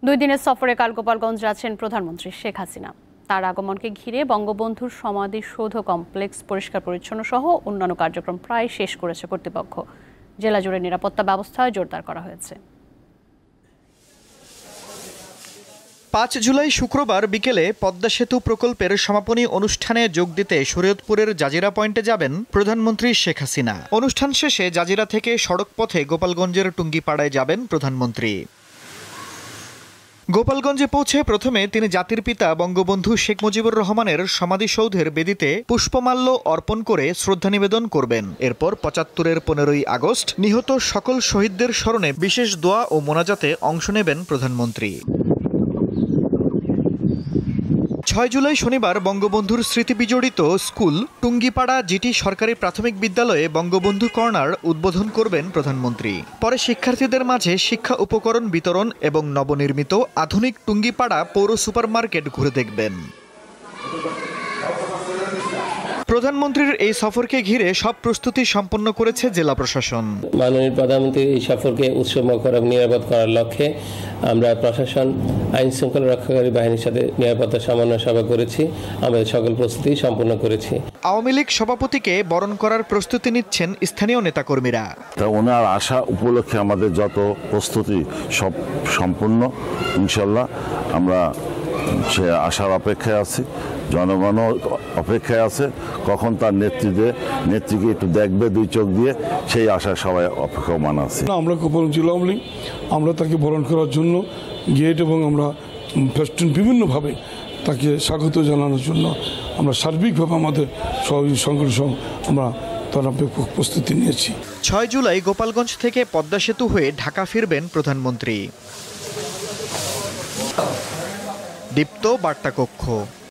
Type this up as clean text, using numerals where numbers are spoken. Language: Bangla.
দুই দিনের সফরে কাল গোপালগঞ্জ যাচ্ছেন প্রধানমন্ত্রী শেখ হাসিনা। তার আগমনকে ঘিরে বঙ্গবন্ধুর সমাধিসৌধ কমপ্লেক্স পরিষ্কার পরিচ্ছন্ন সহ অন্যান্য কার্যক্রম প্রায় শেষ করেছে কর্তৃপক্ষ। জেলা জুড়ে নিরাপত্তা ব্যবস্থা জোরদার করা হয়েছে। ৫ জুলাই শুক্রবার বিকেলে পদ্মা সেতু প্রকল্পের সমাপনী অনুষ্ঠানে যোগ দিতে শরীয়তপুরের জাজিরা পয়েন্টে যাবেন প্রধানমন্ত্রী শেখ হাসিনা। অনুষ্ঠান শেষে জাজিরা থেকে সড়ক পথে গোপালগঞ্জের টুঙ্গিপাড়ায় যাবেন প্রধানমন্ত্রী। গোপালগঞ্জে পৌঁছে প্রথমে তিনি জাতির পিতা বঙ্গবন্ধু শেখ মুজিবুর রহমানের সমাধিসৌধের বেদিতে পুষ্পমাল্য অর্পণ করে শ্রদ্ধা নিবেদন করবেন। এরপর ৭৫-এর ১৫ই আগস্ট নিহত সকল শহীদদের স্মরণে বিশেষ দোয়া ও মোনাজাতে অংশ নেবেন প্রধানমন্ত্রী। ৬ জুলাই শনিবার বঙ্গবন্ধুর স্মৃতিবিজড়িত স্কুল টুঙ্গিপাড়া জিটি সরকারি প্রাথমিক বিদ্যালয়ে বঙ্গবন্ধু কর্নার উদ্বোধন করবেন প্রধানমন্ত্রী। পরে শিক্ষার্থীদের মাঝে শিক্ষা উপকরণ বিতরণ এবং নবনির্মিত আধুনিক টুঙ্গিপাড়া পৌর সুপারমার্কেট ঘুরে দেখবেন। প্রধানমন্ত্রীর এই সফরকে ঘিরে সব প্রস্তুতি সম্পন্ন করেছে জেলা প্রশাসন। মাননীয় প্রধানমন্ত্রীর এই সফরকে উৎসবমুখর এবং নিরাপদ করার লক্ষ্যে আমরা প্রশাসন আইন শৃঙ্খলা রক্ষাকারী বাহিনীর সাথে নিরাপত্তা সমন্বয় সভা করেছি। আমাদের সকল প্রস্তুতি সম্পন্ন করেছি। আওয়ামী লীগ সভাপতিকে বরণ করার প্রস্তুতি নিচ্ছেন স্থানীয় নেতাকর্মীরা। ওনার আসা উপলক্ষে আমাদের যত প্রস্তুতি সব সম্পূর্ণ, ইনশাল্লাহ আমরা সে আসার অপেক্ষায় আছি। জনগণও অপেক্ষায় আছে কখন তার নেত্রীকে একটু দেখবে দুই চোখ দিয়ে, সেই আশা সবাই অপেক্ষমান আছে। আমরা গোপালগঞ্জ জেলা আওয়ামী লীগ আমরা তাকে বরণ করার জন্য গেট এবং আমরা ফেস্টুন বিভিন্নভাবে তাকে স্বাগত জানানোর জন্য আমরা সার্বিকভাবে আমাদের সহযোগী সংগঠন আমরা তার প্রস্তুতি নিয়েছি। ৬ জুলাই গোপালগঞ্জ থেকে পদ্মা সেতু হয়ে ঢাকা ফিরবেন প্রধানমন্ত্রী। দীপ্ত বার্তা কক্ষ।